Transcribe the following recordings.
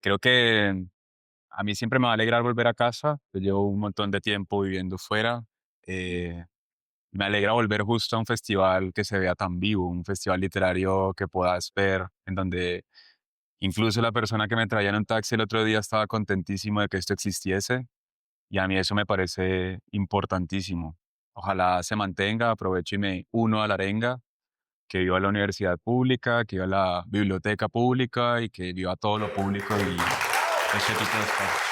Creo que a mí siempre me va a alegrar volver a casa. Yo llevo un montón de tiempo viviendo fuera. Eh, Me alegra volver justo a un festival que se vea tan vivo, un festival literario que puedas ver, en donde incluso la persona que me traía en un taxi el otro día estaba contentísimo de que esto existiese. Y a mí eso me parece importantísimo. Ojalá se mantenga, aprovecho y me uno a la arenga, que viva la universidad pública, que viva la biblioteca pública y que viva todo lo público y ese tipo de espacios.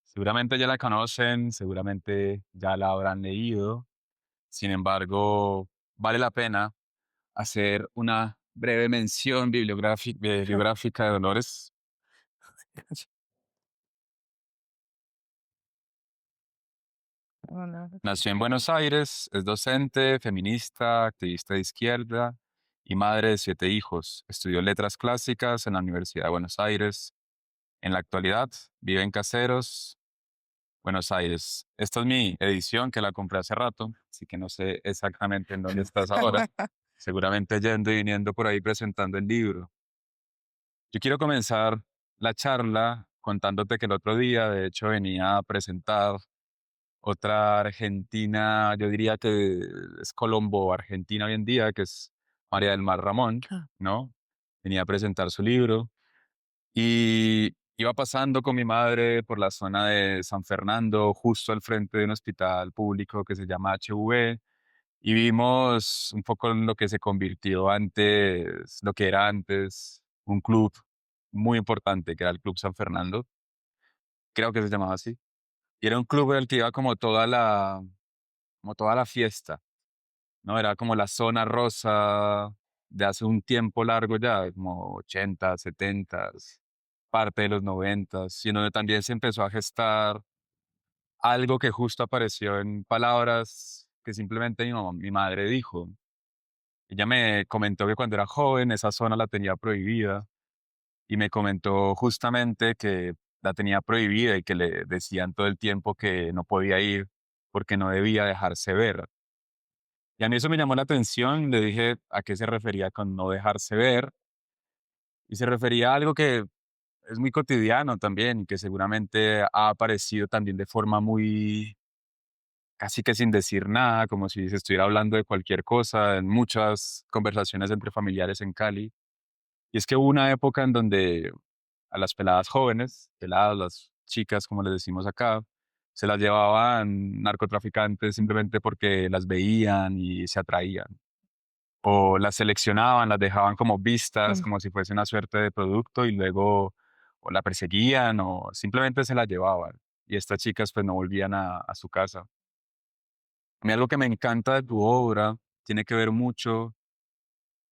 Seguramente ya la conocen, seguramente ya la habrán leído. Sin embargo, vale la pena hacer una breve mención bibliográfica de Dolores. Bueno, Nació en Buenos Aires, es docente, feminista, activista de izquierda y madre de 7 hijos. Estudió letras clásicas en la Universidad de Buenos Aires. En la actualidad vive en Caseros, Buenos Aires. Esta es mi edición que la compré hace rato, así que no sé exactamente en dónde estás ahora. Seguramente yendo y viniendo por ahí presentando el libro. Yo quiero comenzar la charla contándote que el otro día, de hecho, venía a presentar otra argentina, yo diría que es Colombo Argentina hoy en día, que es María del Mar Ramón, claro. ¿no? Venía a presentar su libro y iba pasando con mi madre por la zona de San Fernando, justo al frente de un hospital público que se llama HV, y vimos un poco lo que se convirtió antes, lo que era antes un club muy importante, que era el Club San Fernando, creo que se llamaba así. Y era un club en el que iba como toda la fiesta, ¿no? Era como la zona rosa de hace un tiempo largo ya, como 80, 70, parte de los 90, y en donde también se empezó a gestar algo que justo apareció en palabras que simplemente mi madre dijo. Ella me comentó que cuando era joven esa zona la tenía prohibida y me comentó justamente que la tenía prohibida y que le decían todo el tiempo que no podía ir porque no debía dejarse ver. Y a mí eso me llamó la atención, le dije a qué se refería con no dejarse ver, y se refería a algo que es muy cotidiano también, y que seguramente ha aparecido también de forma muy, casi que sin decir nada, como si se estuviera hablando de cualquier cosa en muchas conversaciones entre familiares en Cali. Y es que hubo una época en donde a las peladas jóvenes, peladas, las chicas, como les decimos acá, se las llevaban narcotraficantes simplemente porque las veían y se atraían. O las seleccionaban, las dejaban como vistas, Mm. como si fuese una suerte de producto y luego o la perseguían o simplemente se la llevaban. Y estas chicas pues no volvían a su casa. A mí algo que me encanta de tu obra tiene que ver mucho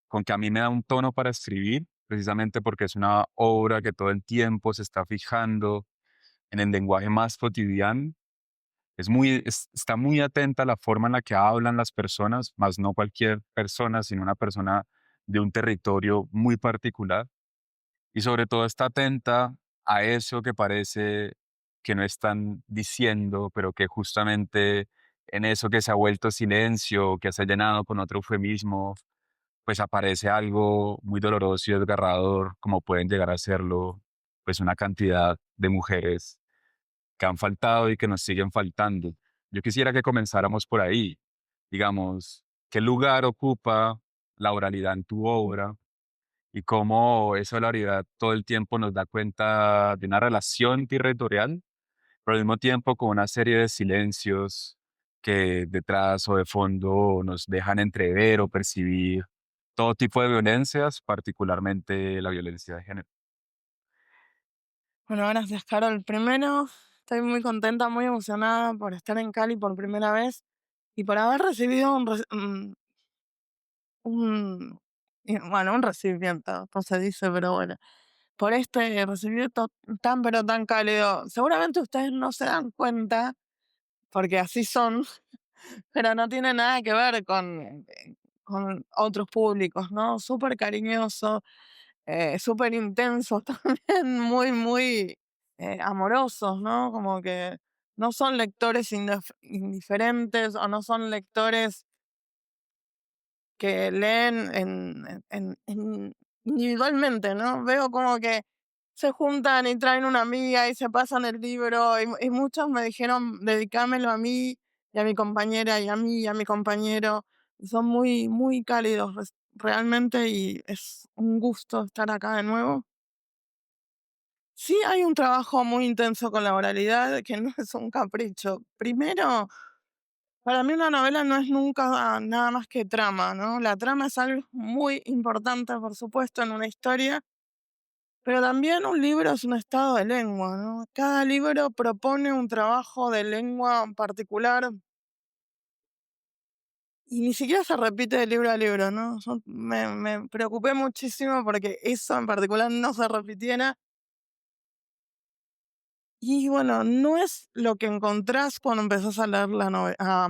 con que a mí me da un tono para escribir, precisamente porque es una obra que todo el tiempo se está fijando en el lenguaje más cotidiano. Está muy atenta a la forma en la que hablan las personas, más no cualquier persona, sino una persona de un territorio muy particular. Y sobre todo está atenta a eso que parece que no están diciendo, pero que justamente en eso que se ha vuelto silencio, que se ha llenado con otro eufemismo, pues aparece algo muy doloroso y desgarrador, como pueden llegar a serlo, pues una cantidad de mujeres que han faltado y que nos siguen faltando. Yo quisiera que comenzáramos por ahí. Digamos, ¿qué lugar ocupa la oralidad en tu obra y cómo esa oralidad todo el tiempo nos da cuenta de una relación territorial, pero al mismo tiempo con una serie de silencios que detrás o de fondo nos dejan entrever o percibir todo tipo de violencias, particularmente la violencia de género? Bueno, gracias, Carol. Primero, estoy muy contenta, muy emocionada por estar en Cali por primera vez y por haber recibido bueno, un recibimiento, no se dice, pero bueno, por este recibimiento tan, pero tan cálido. Seguramente ustedes no se dan cuenta, porque así son, pero no tiene nada que ver con otros públicos, ¿no? Súper cariñoso, súper intensos también, muy, muy amorosos, ¿no? Como que no son lectores indiferentes o no son lectores que leen individualmente, ¿no? Veo como que se juntan y traen una amiga y se pasan el libro y muchos me dijeron, dedicámelo a mí y a mi compañera y a mí y a mi compañero. Son muy, muy cálidos realmente y es un gusto estar acá de nuevo. Sí hay un trabajo muy intenso con la oralidad que no es un capricho. Primero, para mí una novela no es nunca nada más que trama, ¿no? La trama es algo muy importante, por supuesto, en una historia, pero también un libro es un estado de lengua, ¿no? Cada libro propone un trabajo de lengua particular y ni siquiera se repite de libro a libro, ¿no? Yo me preocupé muchísimo porque eso en particular no se repitiera. Y bueno, no es lo que encontrás cuando empezás a leer la novela,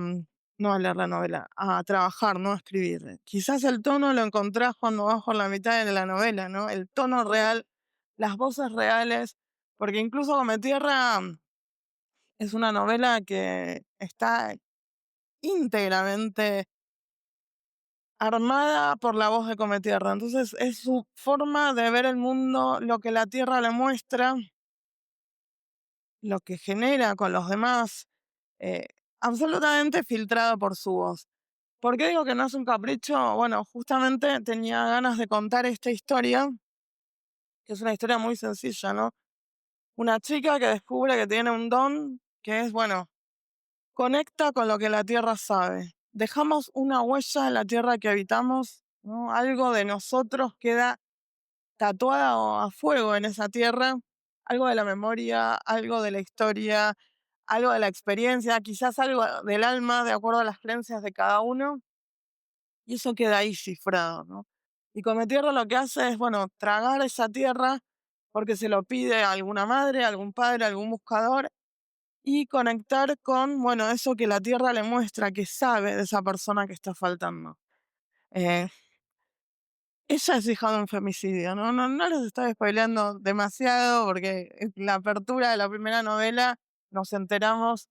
no a leer la novela, a trabajar, no a escribir. Quizás el tono lo encontrás cuando vas por la mitad de la novela, ¿no? El tono real, las voces reales, porque incluso Come Tierra es una novela que está íntegramente armada por la voz de Come Tierra. Entonces es su forma de ver el mundo, lo que la Tierra le muestra, lo que genera con los demás, eh, absolutamente filtrado por su voz. ¿Por qué digo que no es un capricho? Bueno, justamente tenía ganas de contar esta historia, que es una historia muy sencilla, ¿no? Una chica que descubre que tiene un don, que es, bueno, conecta con lo que la Tierra sabe. Dejamos una huella en la Tierra que habitamos, ¿no? Algo de nosotros queda tatuado a fuego en esa tierra, algo de la memoria, algo de la historia, algo de la experiencia, quizás algo del alma, de acuerdo a las creencias de cada uno, y eso queda ahí cifrado, ¿no? Y Come Tierra lo que hace es, bueno, tragar esa tierra porque se lo pide a alguna madre, algún padre, algún buscador, y conectar con, bueno, eso que la tierra le muestra, que sabe de esa persona que está faltando. Eh, Ella es hija de un femicidio, ¿no? No les estoy spoileando demasiado porque en la apertura de la primera novela nos enteramos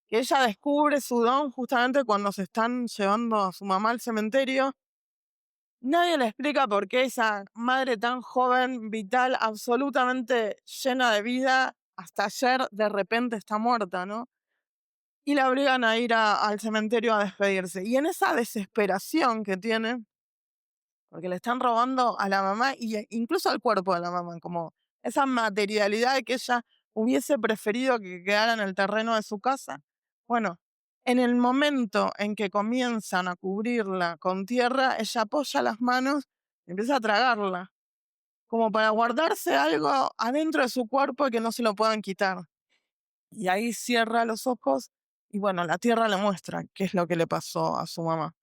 que ella descubre su don justamente cuando se están llevando a su mamá al cementerio. Nadie le explica por qué esa madre tan joven, vital, absolutamente llena de vida, hasta ayer de repente está muerta, ¿no? Y la obligan a ir al cementerio a despedirse. Y en esa desesperación que tiene, porque le están robando a la mamá y incluso al cuerpo de la mamá, como esa materialidad que ella hubiese preferido que quedara en el terreno de su casa. Bueno, en el momento en que comienzan a cubrirla con tierra, ella apoya las manos y empieza a tragarla, como para guardarse algo adentro de su cuerpo y que no se lo puedan quitar. Y ahí cierra los ojos y bueno, la tierra le muestra qué es lo que le pasó a su mamá.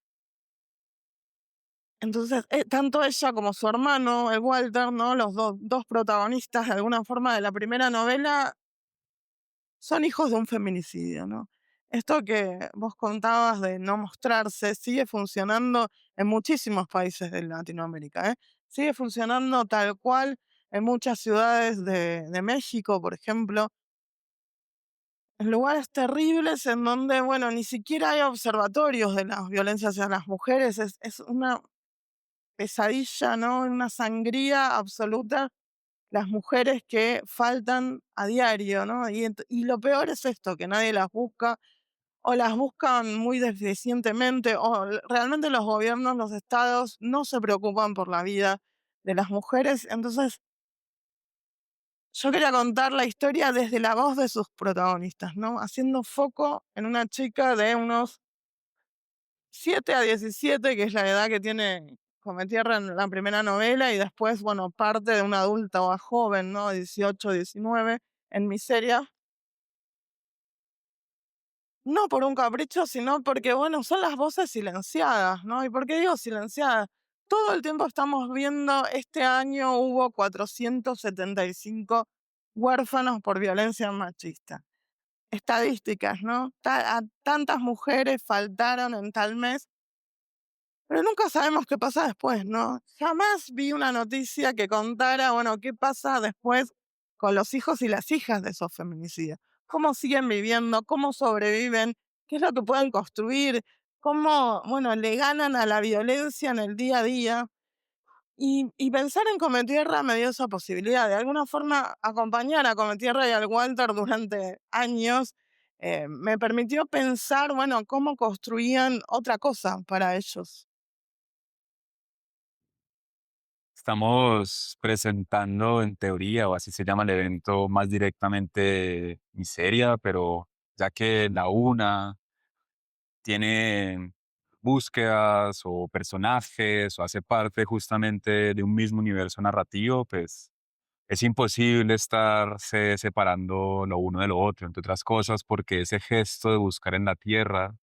Entonces, tanto ella como su hermano, el Walter, ¿no? Los dos protagonistas de alguna forma de la primera novela son hijos de un feminicidio, ¿no? Esto que vos contabas de no mostrarse sigue funcionando en muchísimos países de Latinoamérica, ¿eh? Sigue funcionando tal cual en muchas ciudades de México, por ejemplo, en lugares terribles en donde, bueno, ni siquiera hay observatorios de las violencias hacia las mujeres, es una pesadilla, ¿no? Una sangría absoluta, las mujeres que faltan a diario, ¿no? Y lo peor es esto, que nadie las busca, o las buscan muy deficientemente, o realmente los gobiernos, los estados, no se preocupan por la vida de las mujeres. Entonces, yo quería contar la historia desde la voz de sus protagonistas, ¿no? Haciendo foco en una chica de unos 7 a 17, que es la edad que tiene Come Tierra en la primera novela, y después, bueno, parte de una adulta o a joven, ¿no? 18, 19, en Miseria. No por un capricho, sino porque, bueno, son las voces silenciadas, ¿no? ¿Y por qué digo silenciadas? Todo el tiempo estamos viendo, este año hubo 475 huérfanos por violencia machista. Estadísticas, ¿no? Tantas mujeres faltaron en tal mes. Pero nunca sabemos qué pasa después, ¿no? Jamás vi una noticia que contara, bueno, qué pasa después con los hijos y las hijas de esos feminicidios. ¿Cómo siguen viviendo? ¿Cómo sobreviven? ¿Qué es lo que pueden construir? cómo, bueno, le ganan a la violencia en el día a día. Y pensar en Cometierra me dio esa posibilidad, de alguna forma acompañar a Cometierra y al Walter durante años, me permitió pensar, bueno, cómo construían otra cosa para ellos. Estamos presentando en teoría, o así se llama el evento, más directamente Miseria, pero ya que la una tiene búsquedas o personajes o hace parte justamente de un mismo universo narrativo, pues es imposible estarse separando lo uno de lo otro, entre otras cosas, porque ese gesto de buscar en la tierra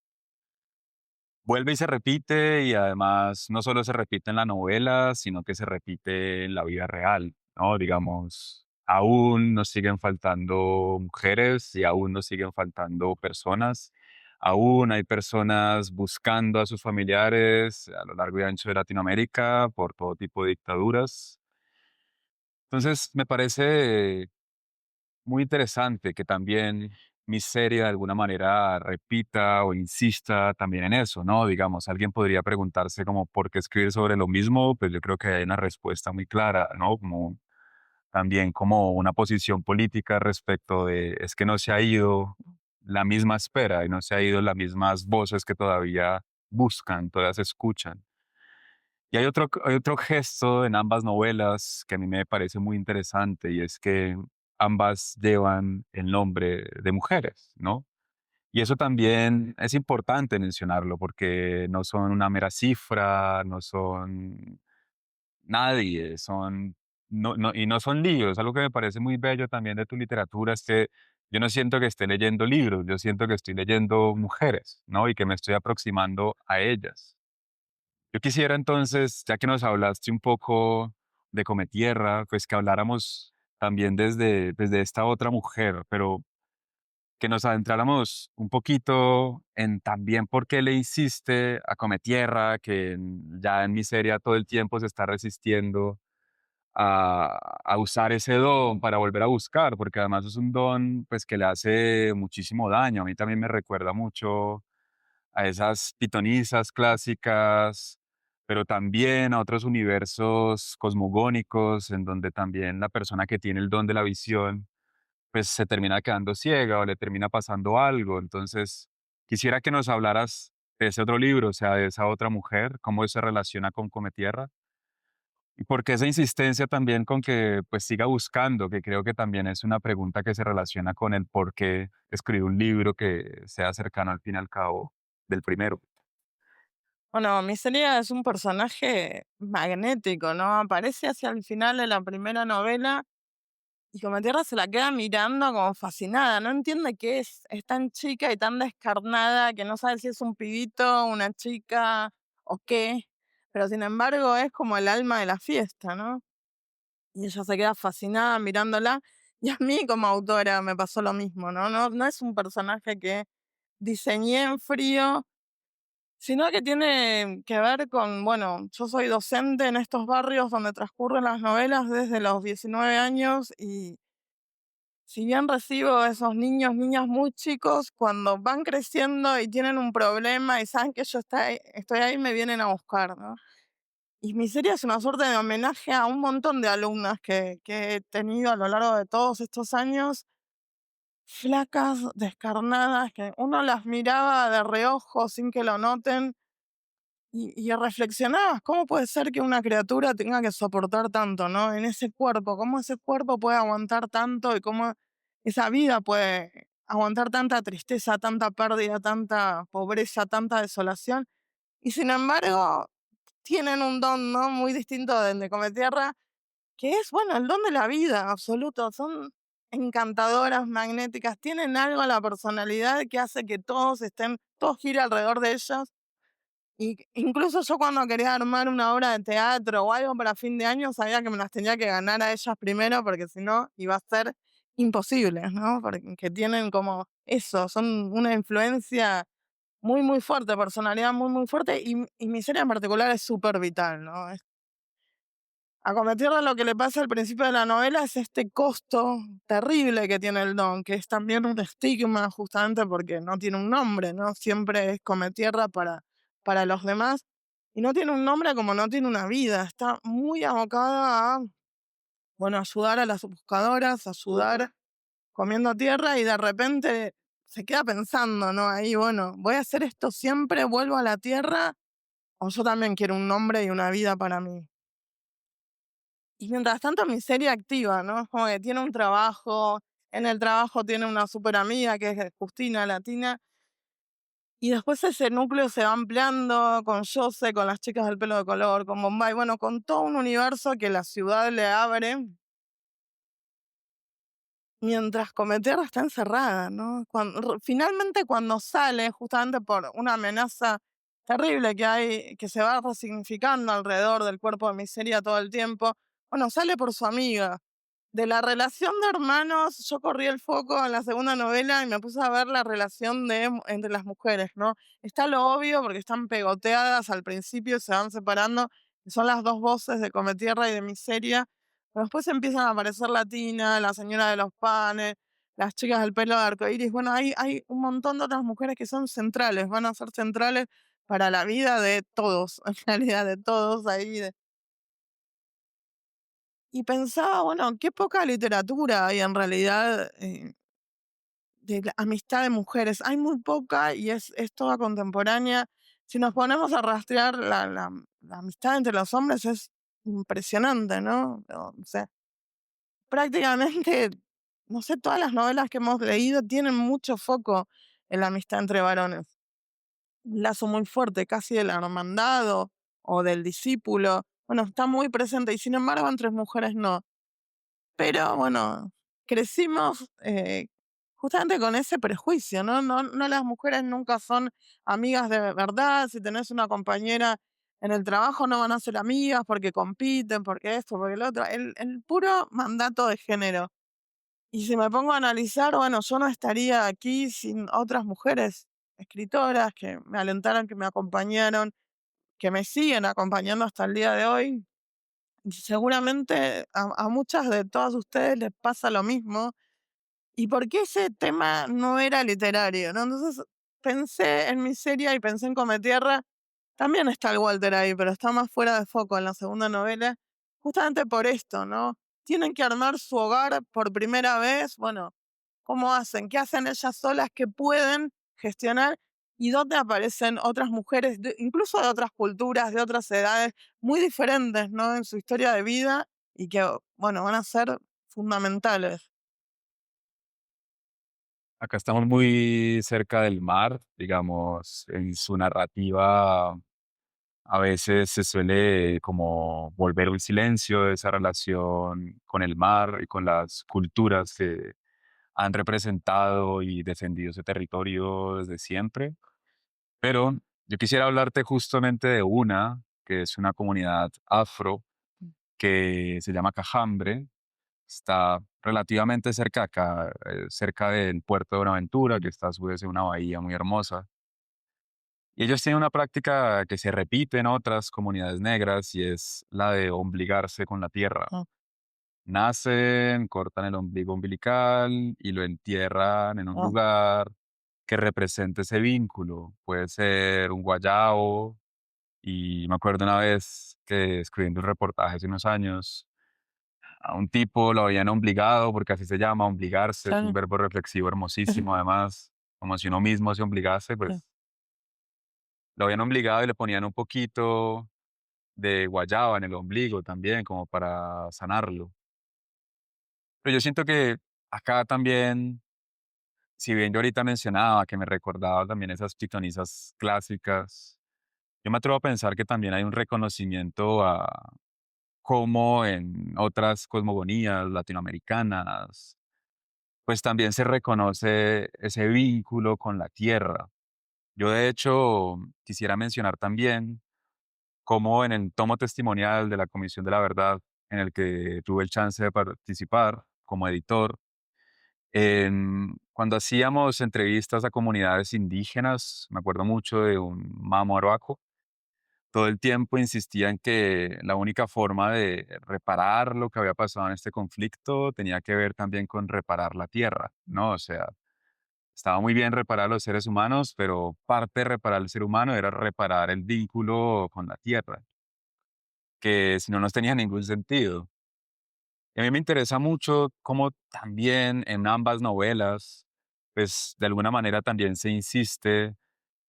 vuelve y se repite, y además no solo se repite en la novela, sino que se repite en la vida real, ¿no? Digamos, aún nos siguen faltando mujeres y aún nos siguen faltando personas. Aún hay personas buscando a sus familiares a lo largo y ancho de Latinoamérica por todo tipo de dictaduras. Entonces, me parece muy interesante que también mi serie de alguna manera repita o insista también en eso, ¿no? Digamos, alguien podría preguntarse como por qué escribir sobre lo mismo, pues yo creo que hay una respuesta muy clara, ¿no? Como también como una posición política respecto de es que no se ha ido la misma espera y no se ha ido las mismas voces que todavía buscan, todavía se escuchan. Y hay otro gesto en ambas novelas que a mí me parece muy interesante, y es que ambas llevan el nombre de mujeres, ¿no? Y eso también es importante mencionarlo porque no son una mera cifra, no son nadie, son, y no son libros. Algo que me parece muy bello también de tu literatura es que yo no siento que esté leyendo libros, yo siento que estoy leyendo mujeres, ¿no? Y que me estoy aproximando a ellas. Yo quisiera entonces, ya que nos hablaste un poco de Cometierra, pues que habláramos también desde esta otra mujer, pero que nos adentráramos un poquito en también por qué le insiste a Cometierra, que ya en Miseria todo el tiempo se está resistiendo a usar ese don para volver a buscar, porque además es un don pues que le hace muchísimo daño. A mí también me recuerda mucho a esas pitonisas clásicas, pero también a otros universos cosmogónicos en donde también la persona que tiene el don de la visión, pues se termina quedando ciega o le termina pasando algo. Entonces, quisiera que nos hablaras de ese otro libro, o sea, de esa otra mujer, cómo se relaciona con Cometierra y por qué esa insistencia también con que pues siga buscando, que creo que también es una pregunta que se relaciona con el por qué escribir un libro que sea cercano al fin y al cabo del primero. Bueno, Miseria es un personaje magnético, ¿no? Aparece hacia el final de la primera novela y Cometierra se la queda mirando como fascinada, no entiende qué es tan chica y tan descarnada que no sabe si es un pibito, una chica o qué, pero sin embargo es como el alma de la fiesta, ¿no? Y ella se queda fascinada mirándola y a mí como autora me pasó lo mismo, ¿no? No es un personaje que diseñé en frío, sino que tiene que ver con, bueno, yo soy docente en estos barrios donde transcurren las novelas desde los 19 años y si bien recibo a esos niños, niñas muy chicos, cuando van creciendo y tienen un problema y saben que yo estoy ahí, me vienen a buscar, ¿no? Y mi serie es una suerte de homenaje a un montón de alumnas que he tenido a lo largo de todos estos años, flacas, descarnadas, que uno las miraba de reojo sin que lo noten y reflexionabas, ¿cómo puede ser que una criatura tenga que soportar tanto, ¿no? En ese cuerpo, cómo ese cuerpo puede aguantar tanto y cómo esa vida puede aguantar tanta tristeza, tanta pérdida, tanta pobreza, tanta desolación. Y sin embargo, tienen un don, ¿no? Muy distinto del de Cometierra, que es, bueno, el don de la vida, absoluto. Son encantadoras, magnéticas, tienen algo en la personalidad que hace que todos gire alrededor de ellas y incluso yo cuando quería armar una obra de teatro o algo para fin de año, sabía que me las tenía que ganar a ellas primero, porque si no iba a ser imposible, ¿no? Porque tienen como eso, son una influencia muy, muy fuerte, personalidad muy, muy fuerte, y mi serie en particular es súper vital, ¿no? A Cometierra lo que le pasa al principio de la novela es este costo terrible que tiene el don, que es también un estigma justamente porque no tiene un nombre, ¿no? Siempre es Cometierra para los demás y no tiene un nombre como no tiene una vida. Está muy abocada a, bueno, ayudar a las buscadoras, ayudar comiendo tierra y de repente se queda pensando, ¿no? Ahí, bueno, voy a hacer esto siempre, vuelvo a la tierra o yo también quiero un nombre y una vida para mí. Y mientras tanto mi serie activa, ¿no? Es como que tiene un trabajo, en el trabajo tiene una super amiga que es Justina Latina, y después ese núcleo se va ampliando con Jose, con las chicas del pelo de color, con Bombay, bueno, con todo un universo que la ciudad le abre, mientras Cometerra está encerrada, ¿no? Finalmente cuando sale, justamente por una amenaza terrible que hay, que se va resignificando alrededor del cuerpo de miseria todo el tiempo, bueno, sale por su amiga. De la relación de hermanos, yo corrí el foco en la segunda novela y me puse a ver la relación entre las mujeres, ¿no? Está lo obvio porque están pegoteadas al principio, se van separando, que son las dos voces de Cometierra y de Miseria, pero después empiezan a aparecer la Tina, la señora de los panes, las chicas del pelo de arcoíris. Bueno, hay un montón de otras mujeres que son centrales, van a ser centrales para la vida de todos, en realidad de todos ahí, y pensaba, bueno, qué poca literatura hay en realidad de la amistad de mujeres. Hay muy poca y es toda contemporánea. Si nos ponemos a rastrear la amistad entre los hombres es impresionante, ¿no? O sea, prácticamente, no sé, todas las novelas que hemos leído tienen mucho foco en la amistad entre varones. Un lazo muy fuerte, casi del hermandad o del discípulo. Bueno, está muy presente y sin embargo entre mujeres no. Pero bueno, crecimos justamente con ese prejuicio, ¿no? No las mujeres nunca son amigas de verdad. Si tenés una compañera en el trabajo no van a ser amigas porque compiten, porque esto, porque lo otro. El puro mandato de género. Y si me pongo a analizar, bueno, yo no estaría aquí sin otras mujeres escritoras que me alentaron, que me acompañaron, que me siguen acompañando hasta el día de hoy. Y seguramente a muchas de todas ustedes les pasa lo mismo. ¿Y por qué ese tema no era literario, no? Entonces pensé en mi serie y pensé en Cometierra. También está el Walter ahí, pero está más fuera de foco en la segunda novela, justamente por esto, ¿no? Tienen que armar su hogar por primera vez. Bueno, ¿cómo hacen? ¿Qué hacen ellas solas que pueden gestionar? ¿Y dónde aparecen otras mujeres, incluso de otras culturas, de otras edades, muy diferentes, ¿no? En su historia de vida y que, bueno, van a ser fundamentales. Acá estamos muy cerca del mar, digamos, en su narrativa a veces se suele como volver un silencio esa relación con el mar y con las culturas que han representado y defendido ese territorio desde siempre. Pero yo quisiera hablarte justamente de una, que es una comunidad afro que se llama Cajambre. Está relativamente cerca acá, cerca del puerto de Buenaventura, que está a su vez en una bahía muy hermosa. Y ellos tienen una práctica que se repite en otras comunidades negras y es la de ombligarse con la tierra. Ah, Nacen, cortan el ombligo umbilical y lo entierran en un ah, lugar que represente ese vínculo. Puede ser un guayabo. Y me acuerdo una vez que escribiendo un reportaje hace unos años, a un tipo lo habían obligado, porque así se llama, obligarse, es un claro, verbo reflexivo hermosísimo además, como si uno mismo se obligase, sí. pues lo habían obligado y le ponían un poquito de guayaba en el ombligo también, como para sanarlo. Pero yo siento que acá también, si bien yo ahorita mencionaba que me recordaba también esas pitonisas clásicas, yo me atrevo a pensar que también hay un reconocimiento a cómo en otras cosmogonías latinoamericanas, pues también se reconoce ese vínculo con la tierra. Yo de hecho quisiera mencionar también cómo en el tomo testimonial de la Comisión de la Verdad, en el que tuve el chance de participar como editor, cuando hacíamos entrevistas a comunidades indígenas, me acuerdo mucho de un mamo arahuaco, todo el tiempo insistía en que la única forma de reparar lo que había pasado en este conflicto tenía que ver también con reparar la tierra, ¿no? O sea, estaba muy bien reparar a los seres humanos, pero parte de reparar al ser humano era reparar el vínculo con la tierra, que si no, no tenía ningún sentido. Y a mí me interesa mucho cómo también en ambas novelas, pues de alguna manera también se insiste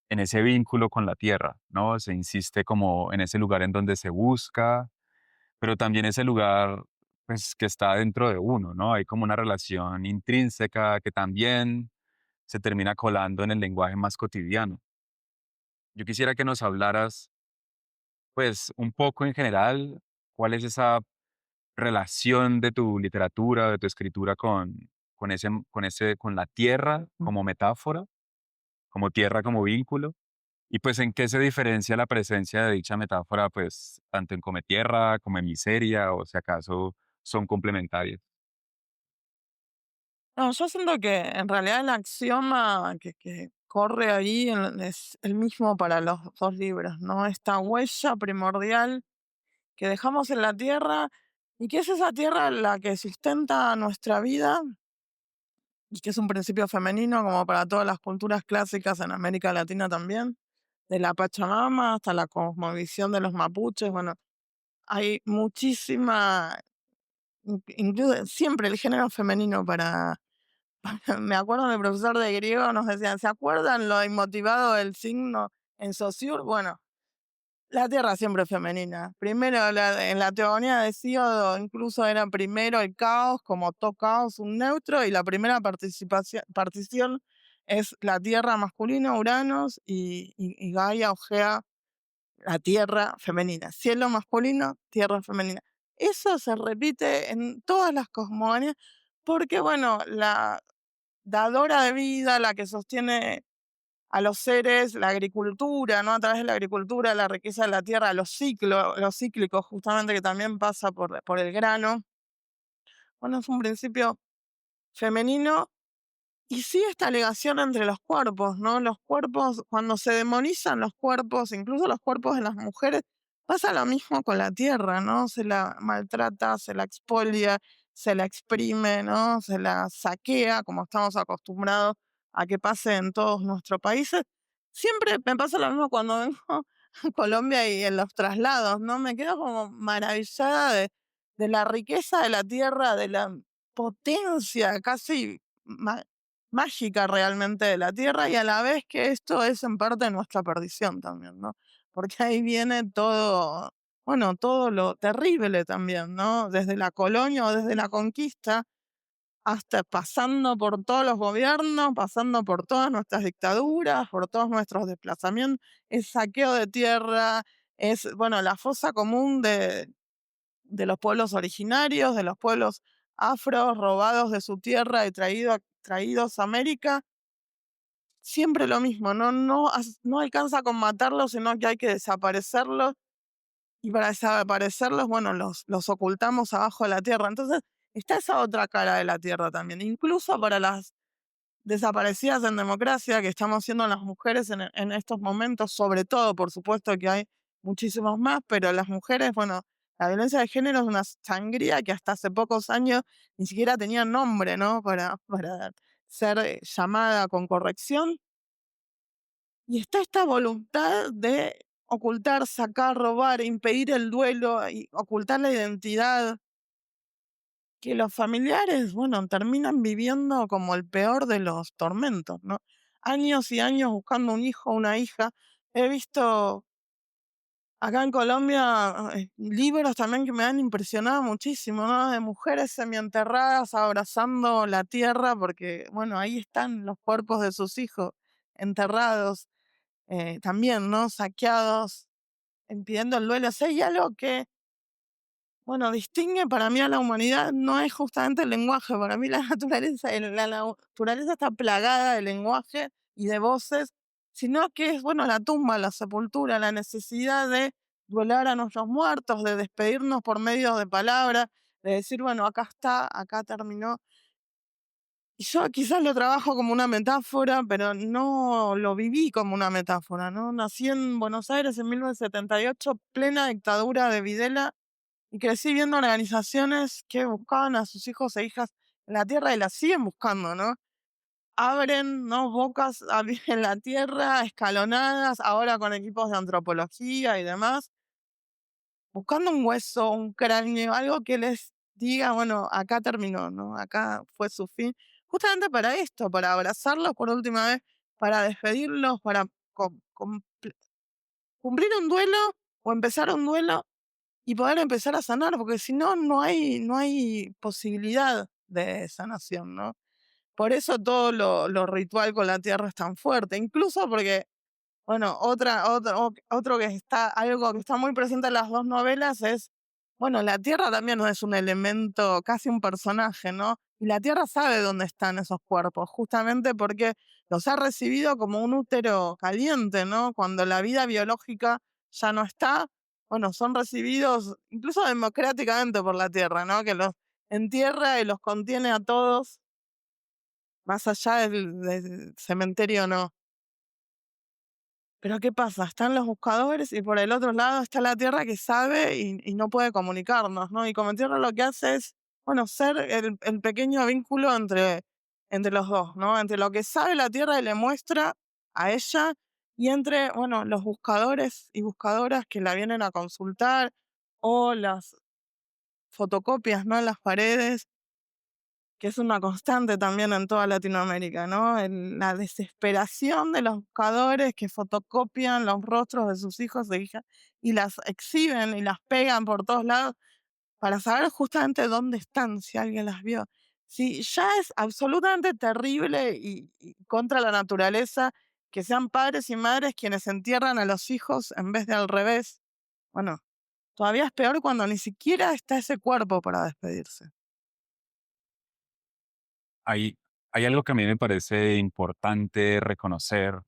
en ese vínculo con la tierra, ¿no? Se insiste como en ese lugar en donde se busca, pero también ese lugar, pues, que está dentro de uno, ¿no? Hay como una relación intrínseca que también se termina colando en el lenguaje más cotidiano. Yo quisiera que nos hablaras, pues, un poco en general, cuál es esa relación de tu literatura, de tu escritura con la tierra como metáfora, como tierra como vínculo. Y pues, ¿en qué se diferencia la presencia de dicha metáfora, pues, tanto en Cometierra como en Miseria, o si acaso son complementarias? No, yo siento que en realidad el axioma que corre ahí es el mismo para los dos libros, ¿no? Esta huella primordial que dejamos en la tierra y que es esa tierra la que sustenta nuestra vida y que es un principio femenino como para todas las culturas clásicas en América Latina también, de la Pachamama hasta la cosmovisión de los mapuches, bueno, hay muchísima, incluso siempre el género femenino para, me acuerdo mi profesor de griego nos decía, ¿se acuerdan lo inmotivado del signo en Saussure? Bueno, la tierra siempre es femenina. Primero, en la teogonía de Hesíodo incluso era primero el caos, como todo caos, un neutro, y la primera partición es la tierra masculina, Uranos, y Gaia o Gea, la tierra femenina. Cielo masculino, tierra femenina. Eso se repite en todas las cosmogonías porque, bueno, la dadora de vida, la que sostiene a los seres, la agricultura, ¿no? A través de la agricultura, la riqueza de la tierra, los ciclos, los cíclicos, justamente que también pasa por el grano. Bueno, es un principio femenino y sí esta ligación entre los cuerpos, ¿no? Los cuerpos, cuando se demonizan los cuerpos, incluso los cuerpos de las mujeres, pasa lo mismo con la tierra, ¿no? Se la maltrata, se la expolia, se la exprime, ¿no? Se la saquea, como estamos acostumbrados a que pase en todos nuestros países. Siempre me pasa lo mismo cuando vengo a Colombia y en los traslados, ¿no? Me quedo como maravillada de la riqueza de la tierra, de la potencia casi mágica realmente de la tierra y a la vez que esto es en parte nuestra perdición también, ¿no? Porque ahí viene todo, bueno, todo lo terrible también, ¿no? Desde la colonia o desde la conquista hasta pasando por todos los gobiernos, pasando por todas nuestras dictaduras, por todos nuestros desplazamientos, es saqueo de tierra, es, bueno, la fosa común de los pueblos originarios, de los pueblos afros robados de su tierra y traídos a América. Siempre lo mismo, no alcanza con matarlos, sino que hay que desaparecerlos, y para desaparecerlos, bueno, los ocultamos abajo de la tierra. Entonces, está esa otra cara de la tierra también, incluso para las desaparecidas en democracia que estamos siendo las mujeres en estos momentos, sobre todo, por supuesto que hay muchísimos más, pero las mujeres, bueno, la violencia de género es una sangría que hasta hace pocos años ni siquiera tenía nombre, ¿no? Para ser llamada con corrección. Y está esta voluntad de ocultar, sacar, robar, impedir el duelo y ocultar la identidad, que los familiares, bueno, terminan viviendo como el peor de los tormentos, ¿no? Años y años buscando un hijo, una hija. He visto acá en Colombia libros también que me han impresionado muchísimo, ¿no? De mujeres semienterradas abrazando la tierra porque, bueno, ahí están los cuerpos de sus hijos enterrados, también, ¿no? Saqueados, impidiendo el duelo. O sea, hay algo que, bueno, distingue para mí a la humanidad, no es justamente el lenguaje. Para mí la naturaleza, la naturaleza está plagada de lenguaje y de voces, sino que es, bueno, la tumba, la sepultura, la necesidad de duelar a nuestros muertos, de despedirnos por medio de palabras, de decir, bueno, acá está, acá terminó. Y yo quizás lo trabajo como una metáfora, pero no lo viví como una metáfora, ¿no? Nací en Buenos Aires en 1978, plena dictadura de Videla, y crecí viendo organizaciones que buscaban a sus hijos e hijas en la tierra y las siguen buscando, ¿no? Abren, ¿no? Bocas en la tierra, escalonadas, ahora con equipos de antropología y demás, buscando un hueso, un cráneo, algo que les diga, bueno, acá terminó, ¿no? Acá fue su fin. Justamente para esto, para abrazarlos por última vez, para despedirlos, para cumplir un duelo o empezar un duelo y poder empezar a sanar, porque si no, no hay posibilidad de sanación, ¿no? Por eso todo lo ritual con la tierra es tan fuerte, incluso porque bueno, otro que está, algo que está muy presente en las dos novelas es, bueno, la Tierra también no es un elemento, casi un personaje, ¿no? Y la Tierra sabe dónde están esos cuerpos, justamente porque los ha recibido como un útero caliente, ¿no? Cuando la vida biológica ya no está, bueno, son recibidos incluso democráticamente por la Tierra, ¿no? Que los entierra y los contiene a todos, más allá del cementerio, no. Pero ¿qué pasa? Están los buscadores y por el otro lado está la Tierra que sabe y no puede comunicarnos, ¿no? Y como Tierra lo que hace es, bueno, ser el pequeño vínculo entre los dos, ¿no? Entre lo que sabe la Tierra y le muestra a ella y entre, bueno, los buscadores y buscadoras que la vienen a consultar o las fotocopias, ¿no? En las paredes, que es una constante también en toda Latinoamérica, ¿no? La desesperación de los buscadores que fotocopian los rostros de sus hijos e hijas y las exhiben y las pegan por todos lados para saber justamente dónde están, si alguien las vio. Si ya es absolutamente terrible y contra la naturaleza que sean padres y madres quienes entierran a los hijos en vez de al revés, bueno, todavía es peor cuando ni siquiera está ese cuerpo para despedirse. Hay, hay algo que a mí me parece importante reconocer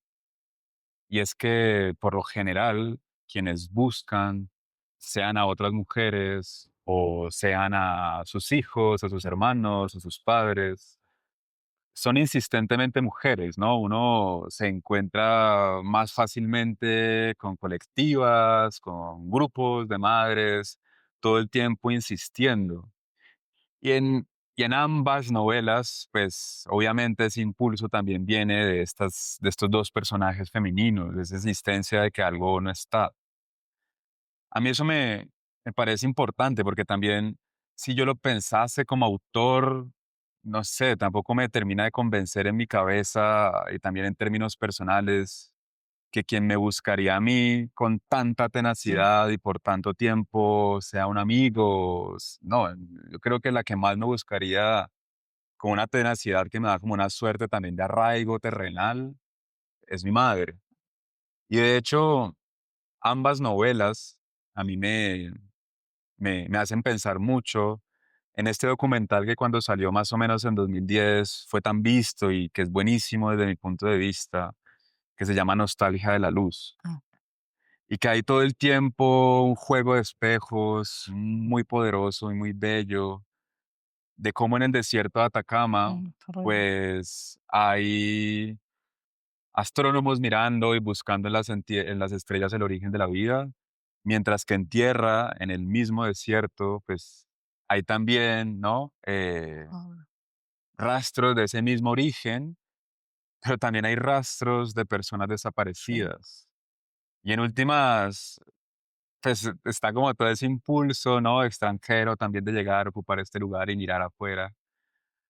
y es que por lo general quienes buscan, sean a otras mujeres o sean a sus hijos, a sus hermanos, a sus padres, son insistentemente mujeres, ¿no? Uno se encuentra más fácilmente con colectivas, con grupos de madres, todo el tiempo insistiendo. Y y en ambas novelas, pues obviamente ese impulso también viene de estos dos personajes femeninos, de esa existencia de que algo no está. A mí eso me parece importante porque también si yo lo pensase como autor, no sé, tampoco me termina de convencer en mi cabeza y también en términos personales que quien me buscaría a mí con tanta Sí, tenacidad y por tanto tiempo sea un amigo. No, yo creo que la que más me buscaría con una tenacidad que me da como una suerte también de arraigo terrenal es mi madre. Y de hecho, ambas novelas a mí me hacen pensar mucho en este documental que cuando salió más o menos en 2010 fue tan visto y que es buenísimo desde mi punto de vista, que se llama Nostalgia de la Luz. ah, Y que hay todo el tiempo un juego de espejos muy poderoso y muy bello de cómo en el desierto de Atacama, terrible. pues hay astrónomos mirando y buscando en en las estrellas el origen de la vida, mientras que en tierra, en el mismo desierto, pues hay también, ¿no? Ahora, Rastros de ese mismo origen, pero también hay rastros de personas sí, desaparecidas. Y en últimas, pues está como todo ese impulso, ¿no? Extranjero también de llegar a ocupar este lugar y mirar afuera.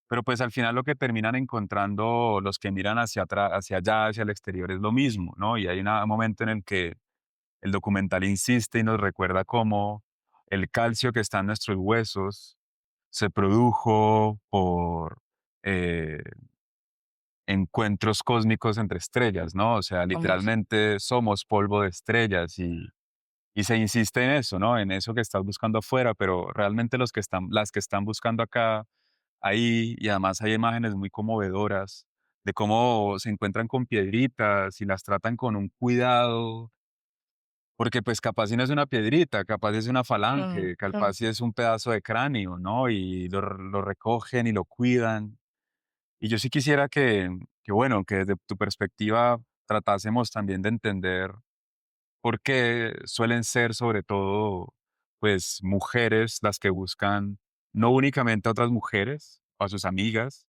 Pero pues al final lo que terminan encontrando los que miran hacia atrás, hacia allá, hacia el exterior es lo mismo, ¿no? Y hay un momento en el que el documental insiste y nos recuerda cómo el calcio que está en nuestros huesos se produjo por eh, encuentros cósmicos entre estrellas, ¿no? O sea, somos, literalmente somos polvo de estrellas y se insiste en eso, ¿no? En eso que estás buscando afuera, pero realmente las que están buscando acá, ahí, y además hay imágenes muy conmovedoras de cómo se encuentran con piedritas y las tratan con un cuidado, porque pues capaz si no es una piedrita, capaz es una claro, falange, capaz claro, si es un pedazo de cráneo, ¿no? Y lo recogen y lo cuidan. Y yo sí quisiera que, bueno, que desde tu perspectiva tratásemos también de entender por qué suelen ser sobre todo, pues, mujeres las que buscan no únicamente a otras mujeres o a sus amigas,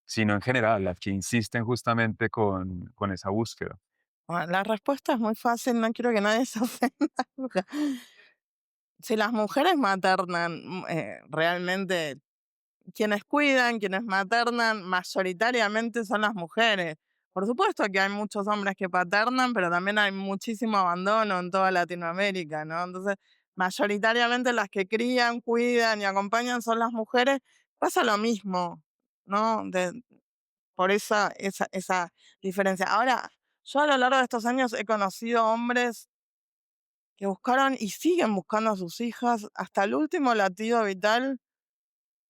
sino en general, las que insisten justamente con esa búsqueda. Bueno, la respuesta es muy fácil, no quiero que nadie se ofenda. Si las mujeres maternan, realmente quienes cuidan, quienes maternan, mayoritariamente son las mujeres. Por supuesto que hay muchos hombres que paternan, pero también hay muchísimo abandono en toda Latinoamérica, ¿no? Entonces, mayoritariamente las que crían, cuidan y acompañan son las mujeres. Pasa lo mismo, ¿no? Por esa diferencia. Ahora, yo a lo largo de estos años he conocido hombres que buscaron y siguen buscando a sus hijas hasta el último latido vital.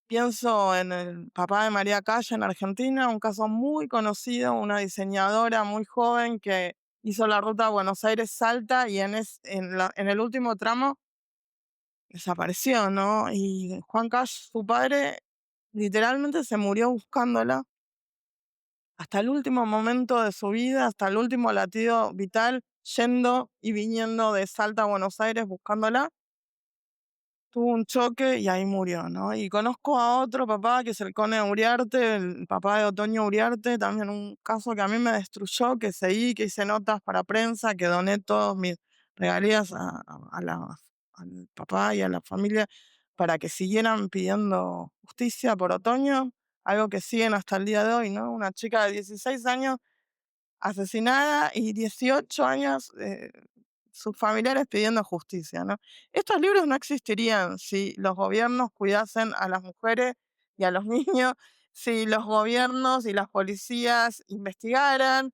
Pienso en el papá de María Calle en Argentina, un caso muy conocido, una diseñadora muy joven que hizo la ruta Buenos Aires-Salta y en el último tramo desapareció, ¿no? Y Juan Cash, su padre, literalmente se murió buscándola hasta el último momento de su vida, hasta el último latido vital, yendo y viniendo de Salta a Buenos Aires buscándola. Tuvo un choque y ahí murió, ¿no? Y conozco a otro papá que es el Cone Uriarte, el papá de Otoño Uriarte, también un caso que a mí me destruyó, que seguí, que hice notas para prensa, que doné todos mis regalías al papá y a la familia para que siguieran pidiendo justicia por Otoño, algo que siguen hasta el día de hoy, ¿no? Una chica de 16 años asesinada y 18 años sus familiares pidiendo justicia, ¿no? Estos libros no existirían si los gobiernos cuidasen a las mujeres y a los niños, si los gobiernos y las policías investigaran,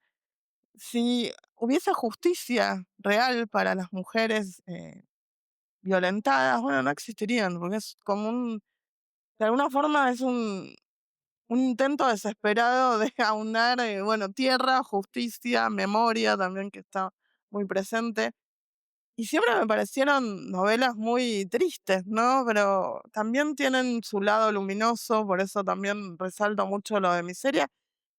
si hubiese justicia real para las mujeres violentadas, bueno, no existirían, porque es como de alguna forma es un intento desesperado de aunar, bueno, tierra, justicia, memoria también que está muy presente. Y siempre me parecieron novelas muy tristes, ¿no? Pero también tienen su lado luminoso, por eso también resalto mucho lo de Miseria.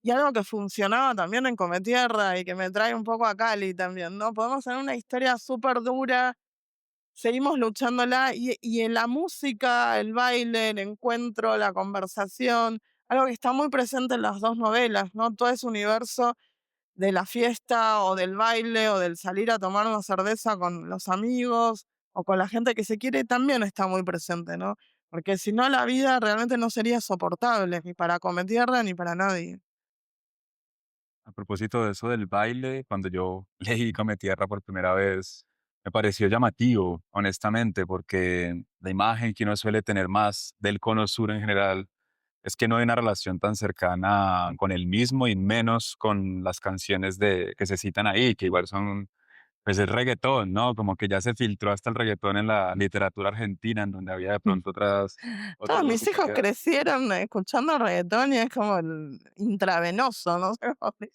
Y algo que funcionaba también en Cometierra y que me trae un poco a Cali también, ¿no? Podemos tener una historia súper dura, seguimos luchándola y en la música, el baile, el encuentro, la conversación, algo que está muy presente en las dos novelas, ¿no? Todo ese universo de la fiesta o del baile o del salir a tomar una cerveza con los amigos o con la gente que se quiere también está muy presente, ¿no? Porque si no la vida realmente no sería soportable ni para Cometierra ni para nadie. A propósito de eso del baile, cuando yo leí Come Tierra por primera vez, me pareció llamativo, honestamente, porque la imagen que uno suele tener más del Cono Sur en general es que no hay una relación tan cercana con el mismo y menos con las canciones que se citan ahí, que igual son, pues es reggaetón, ¿no? Como que ya se filtró hasta el reggaetón en la literatura argentina, en donde había de pronto otras Todos mis hijos musicalidades. crecieron escuchando reggaetón y es como el intravenoso, no sé cómo decir.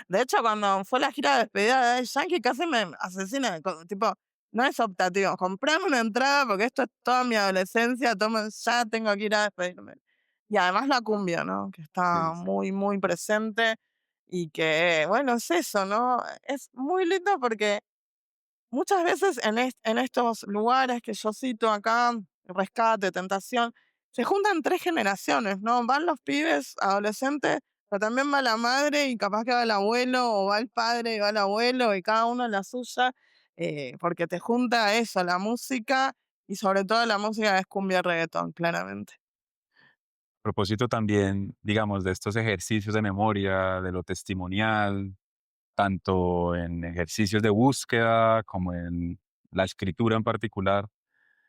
De hecho, cuando fue la gira de despedida de Yankee, casi me asesina. Tipo, no es optativo. Comprame una entrada porque esto es toda mi adolescencia. Ya tengo que ir a despedirme. Y además la cumbia, ¿no? Que está Sí, sí. muy, muy presente. Y que, bueno, es eso, ¿no? Es muy lindo porque muchas veces en estos lugares que yo cito acá, Rescate, Tentación, se juntan tres generaciones, ¿no? Van los pibes, adolescentes, pero también va la madre y capaz que va el abuelo, o va el padre y va el abuelo, y cada uno en la suya, porque te junta eso, la música, y sobre todo la música es cumbia reggaetón, claramente. Propósito también, digamos, de estos ejercicios de memoria, de lo testimonial, tanto en ejercicios de búsqueda como en la escritura en particular.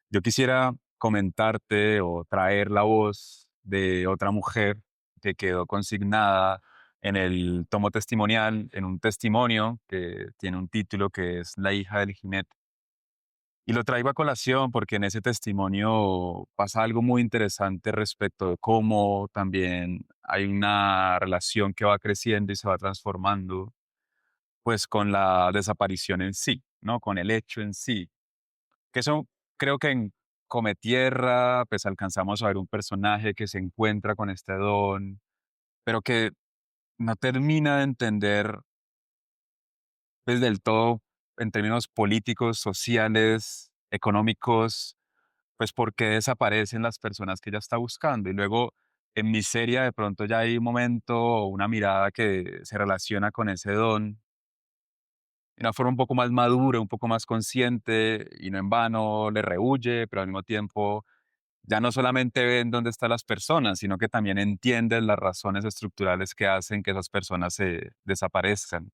Yo quisiera comentarte o traer la voz de otra mujer que quedó consignada en el tomo testimonial, en un testimonio que tiene un título que es La hija del jinete. Y lo traigo a colación porque en ese testimonio pasa algo muy interesante respecto de cómo también hay una relación que va creciendo y se va transformando, pues con la desaparición en sí, ¿no? Con el hecho en sí. Que eso creo que en Come Tierra, pues alcanzamos a ver un personaje que se encuentra con este don, pero que no termina de entender, pues, del todo, en términos políticos, sociales, económicos, pues, por qué desaparecen las personas que ella está buscando. Y luego, en Miseria, de pronto ya hay un momento o una mirada que se relaciona con ese don de una forma un poco más madura, un poco más consciente, y no en vano le rehúye, pero al mismo tiempo ya no solamente ven dónde están las personas, sino que también entienden las razones estructurales que hacen que esas personas se desaparezcan.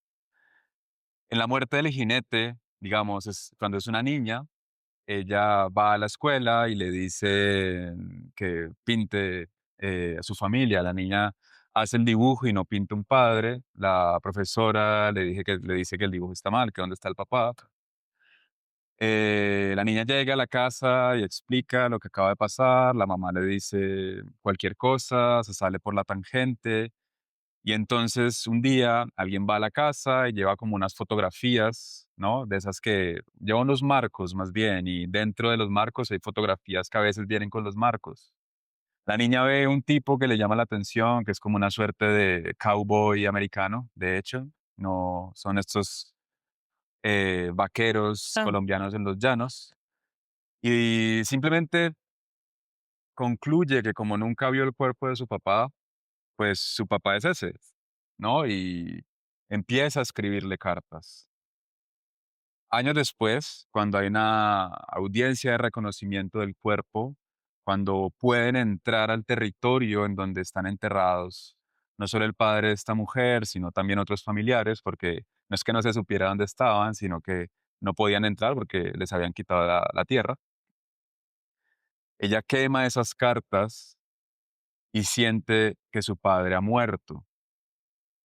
En La muerte del jinete, digamos, es cuando es una niña, ella va a la escuela y le dice que pinte a su familia. La niña hace el dibujo y no pinta un padre. La profesora le dice que el dibujo está mal, que dónde está el papá. La niña llega a la casa y explica lo que acaba de pasar. La mamá le dice cualquier cosa, se sale por la tangente. Y entonces un día alguien va a la casa y lleva como unas fotografías, ¿no? De esas que lleva unos marcos más bien, y dentro de los marcos hay fotografías que a veces vienen con los marcos. La niña ve un tipo que le llama la atención, que es como una suerte de cowboy americano, de hecho, no son estos vaqueros Ah, colombianos en los llanos, y simplemente concluye que como nunca vio el cuerpo de su papá, pues su papá es ese, ¿no? Y empieza a escribirle cartas. Años después, cuando hay una audiencia de reconocimiento del cuerpo, cuando pueden entrar al territorio en donde están enterrados, no solo el padre de esta mujer, sino también otros familiares, porque no es que no se supiera dónde estaban, sino que no podían entrar porque les habían quitado la tierra. Ella quema esas cartas y siente que su padre ha muerto,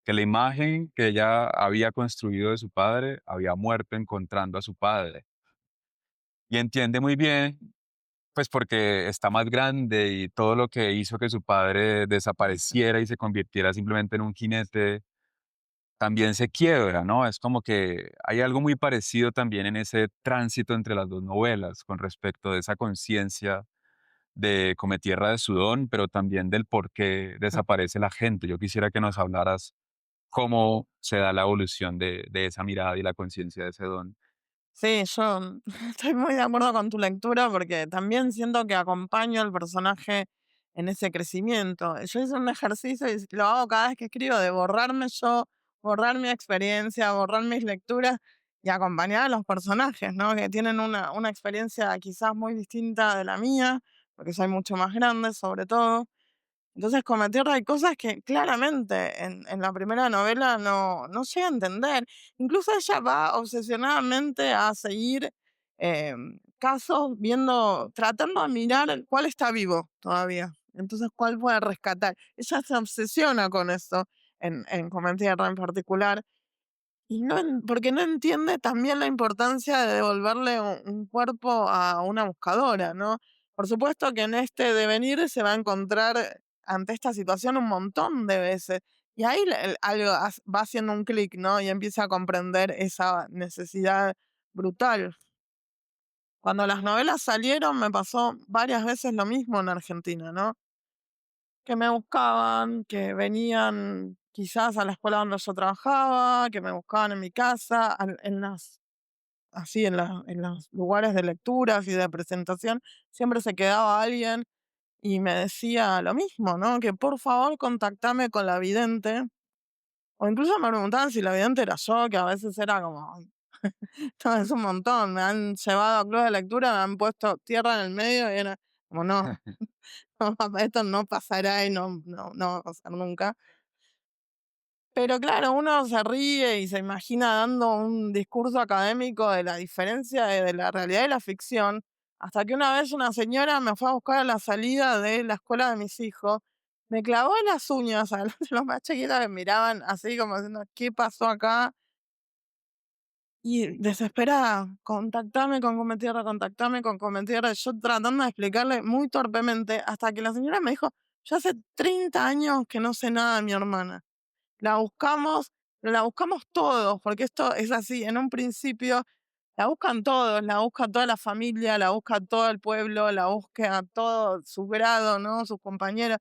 que la imagen que ella había construido de su padre había muerto encontrando a su padre. Y entiende muy bien, pues porque está más grande y todo lo que hizo que su padre desapareciera y se convirtiera simplemente en un jinete, también se quiebra, ¿no? Es como que hay algo muy parecido también en ese tránsito entre las dos novelas con respecto de esa conciencia de Cometierra de Sudón, pero también del por qué desaparece la gente. Yo quisiera que nos hablaras cómo se da la evolución de esa mirada y la conciencia de ese don. sí, yo estoy muy de acuerdo con tu lectura porque también siento que acompaño al personaje en ese crecimiento. Yo hice un ejercicio y lo hago cada vez que escribo de borrarme yo, borrar mi experiencia, borrar mis lecturas y acompañar a los personajes, ¿no? Que tienen una experiencia quizás muy distinta de la mía, porque soy mucho más grande sobre todo. Entonces, Cometierra hay cosas que claramente en la primera novela no llega a entender. Incluso ella va obsesionadamente a seguir casos, viendo, tratando de mirar cuál está vivo todavía. Entonces, cuál puede rescatar. Ella se obsesiona con eso en Cometierra en particular. Y porque no entiende también la importancia de devolverle un cuerpo a una buscadora, ¿no? Por supuesto que en este devenir se va a encontrar ante esta situación un montón de veces. Y ahí algo va haciendo un clic, ¿no? Y empieza a comprender esa necesidad brutal. Cuando las novelas salieron me pasó varias veces lo mismo en Argentina, ¿no? Que me buscaban, que venían quizás a la escuela donde yo trabajaba, que me buscaban en mi casa, en las así en los lugares de lecturas y de presentación, siempre se quedaba alguien y me decía lo mismo, ¿no? Que por favor contactame con la vidente. O incluso me preguntaban si la vidente era yo, que a veces era como, no, es un montón. Me han llevado a club de lectura, me han puesto tierra en el medio y era como, no, no, esto no pasará y no va a pasar nunca. Pero claro, uno se ríe y se imagina dando un discurso académico de la diferencia de la realidad y la ficción, hasta que una vez una señora me fue a buscar a la salida de la escuela de mis hijos, me clavó en las uñas a los más chiquitos que miraban así como diciendo, ¿qué pasó acá? Y desesperada, contactame con Cometierra, yo tratando de explicarle muy torpemente, hasta que la señora me dijo, yo hace 30 años que no sé nada de mi hermana. La buscamos, pero la buscamos todos, porque esto es así. En un principio la buscan todos, la busca toda la familia, la busca todo el pueblo, la busca todo su grado, ¿no? Sus compañeros.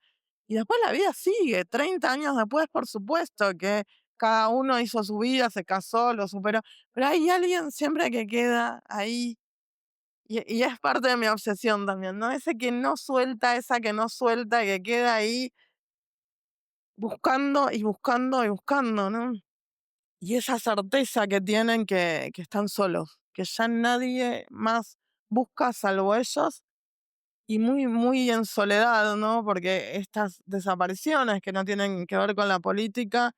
Y después la vida sigue, 30 años después, por supuesto que cada uno hizo su vida, se casó, lo superó, pero hay alguien siempre que queda ahí y es parte de mi obsesión también, ¿no? Ese que no suelta, esa que no suelta, que queda ahí buscando y buscando y buscando, ¿no? Y esa certeza que tienen que están solos, que ya nadie más busca salvo ellos y muy, muy en soledad, ¿no? Porque estas desapariciones que no tienen que ver con la política,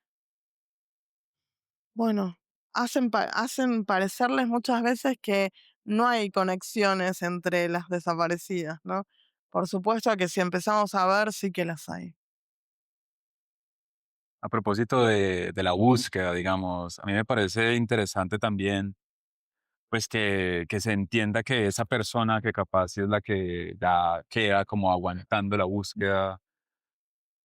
bueno, hacen parecerles muchas veces que no hay conexiones entre las desaparecidas, ¿no? Por supuesto que si empezamos a ver, sí que las hay. A propósito de la búsqueda, digamos, a mí me parece interesante también, pues, que se entienda que esa persona que capaz sí es la que ya queda como aguantando la búsqueda,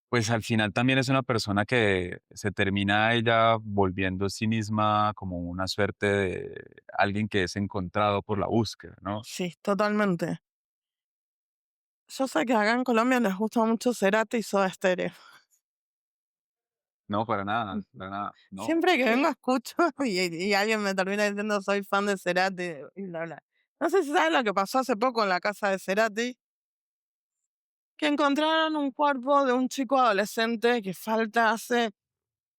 pues, al final también es una persona que se termina ella volviendo a sí misma como una suerte de alguien que es encontrado por la búsqueda, ¿no? Sí, totalmente. Yo sé que acá en Colombia les gusta mucho Cerati y Soda Stereo. No, para nada, no. Siempre que vengo escucho y alguien me termina diciendo soy fan de Cerati y bla, bla. No sé si saben lo que pasó hace poco en la casa de Cerati, que encontraron un cuerpo de un chico adolescente que falta hace,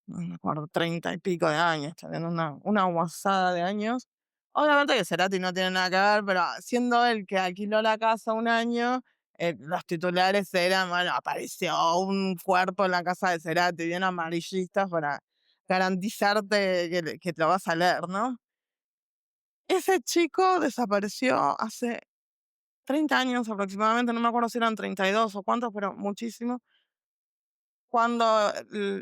no me acuerdo, 30 y pico de años, teniendo una guasada de años. Obviamente que Cerati no tiene nada que ver, pero siendo él que alquiló la casa un año, los titulares eran, bueno, apareció un cuerpo en la casa de Cerati, bien amarillistas para garantizarte que lo vas a leer, ¿no? Ese chico desapareció hace 30 años aproximadamente, no me acuerdo si eran 32 o cuántos, pero muchísimo. Cuando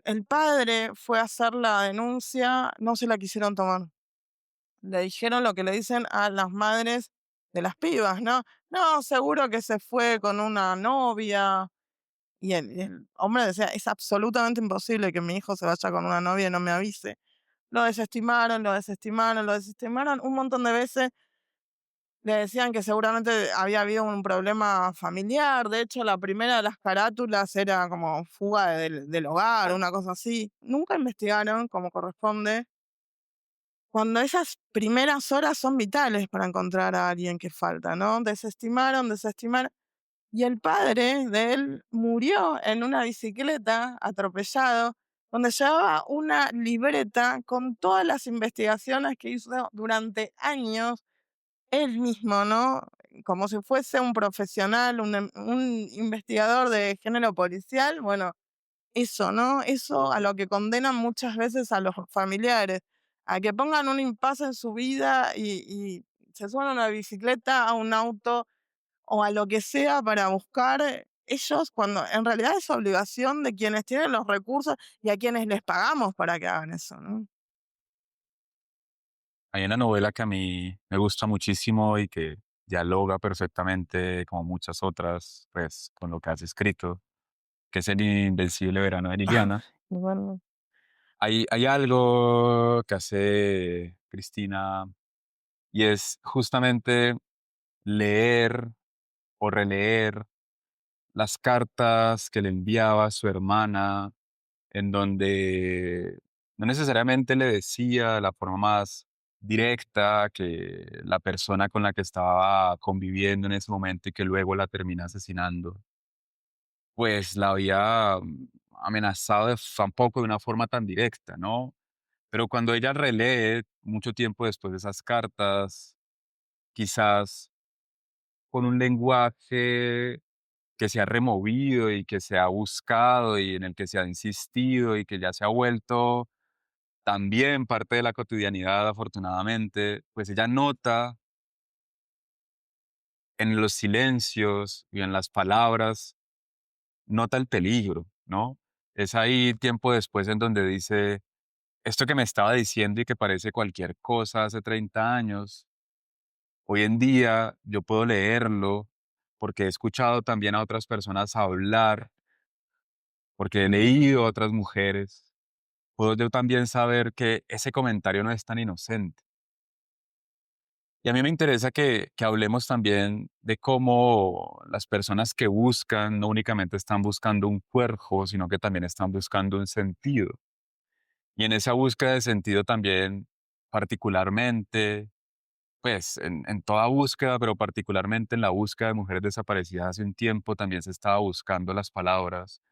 el padre fue a hacer la denuncia, no se la quisieron tomar. Le dijeron lo que le dicen a las madres de las pibas, ¿no? No, seguro que se fue con una novia. Y el hombre decía, es absolutamente imposible que mi hijo se vaya con una novia y no me avise. Lo desestimaron, lo desestimaron, lo desestimaron un montón de veces. Le decían que seguramente había habido un problema familiar. De hecho, la primera de las carátulas era como fuga del hogar, una cosa así. Nunca investigaron como corresponde. Cuando esas primeras horas son vitales para encontrar a alguien que falta, ¿no? Desestimaron, desestimaron. Y el padre de él murió en una bicicleta atropellado, donde llevaba una libreta con todas las investigaciones que hizo durante años él mismo, ¿no? Como si fuese un profesional, un investigador de género policial, bueno, eso, ¿no? Eso a lo que condenan muchas veces a los familiares, a que pongan un impasse en su vida y se suban a una bicicleta, a un auto o a lo que sea para buscar ellos, cuando en realidad es obligación de quienes tienen los recursos y a quienes les pagamos para que hagan eso, ¿no? Hay una novela que a mí me gusta muchísimo y que dialoga perfectamente, como muchas otras, pues, con lo que has escrito, que es El Invencible Verano de Liliana. Y bueno, Hay algo que hace Cristina y es justamente leer o releer las cartas que le enviaba a su hermana, en donde no necesariamente le decía de la forma más directa que la persona con la que estaba conviviendo en ese momento y que luego la termina asesinando, pues la había amenazado tampoco de una forma tan directa, ¿no? Pero cuando ella relee mucho tiempo después de esas cartas, quizás con un lenguaje que se ha removido y que se ha buscado y en el que se ha insistido y que ya se ha vuelto también parte de la cotidianidad, afortunadamente, pues ella nota en los silencios y en las palabras, nota el peligro, ¿no? Es ahí tiempo después en donde dice, esto que me estaba diciendo y que parece cualquier cosa hace 30 años, hoy en día yo puedo leerlo porque he escuchado también a otras personas hablar, porque he leído a otras mujeres, puedo yo también saber que ese comentario no es tan inocente. Y a mí me interesa que hablemos también de cómo las personas que buscan no únicamente están buscando un cuerpo, sino que también están buscando un sentido. Y en esa búsqueda de sentido también, particularmente, pues en toda búsqueda, pero particularmente en la búsqueda de mujeres desaparecidas hace un tiempo, también se estaba buscando las palabras,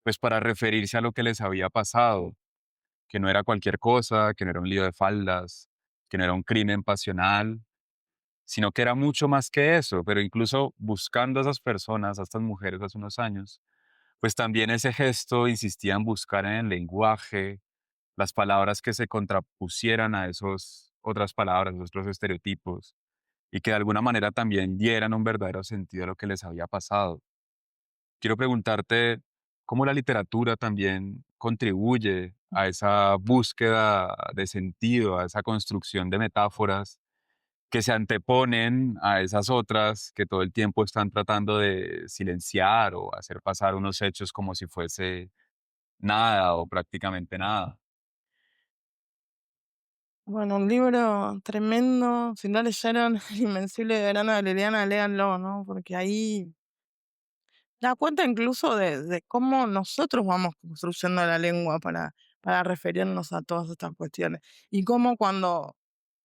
pues para referirse a lo que les había pasado, que no era cualquier cosa, que no era un lío de faldas, que no era un crimen pasional, sino que era mucho más que eso, pero incluso buscando a esas personas, a estas mujeres hace unos años, pues también ese gesto insistía en buscar en el lenguaje las palabras que se contrapusieran a esos otras palabras, esos otros estereotipos, y que de alguna manera también dieran un verdadero sentido a lo que les había pasado. Quiero preguntarte cómo la literatura también contribuye a esa búsqueda de sentido, a esa construcción de metáforas que se anteponen a esas otras que todo el tiempo están tratando de silenciar o hacer pasar unos hechos como si fuese nada o prácticamente nada. Bueno, un libro tremendo. Si no leyeron El Invencible de Verano de Liliana, léanlo, ¿no? Porque ahí da cuenta incluso de cómo nosotros vamos construyendo la lengua para referirnos a todas estas cuestiones. Y cómo cuando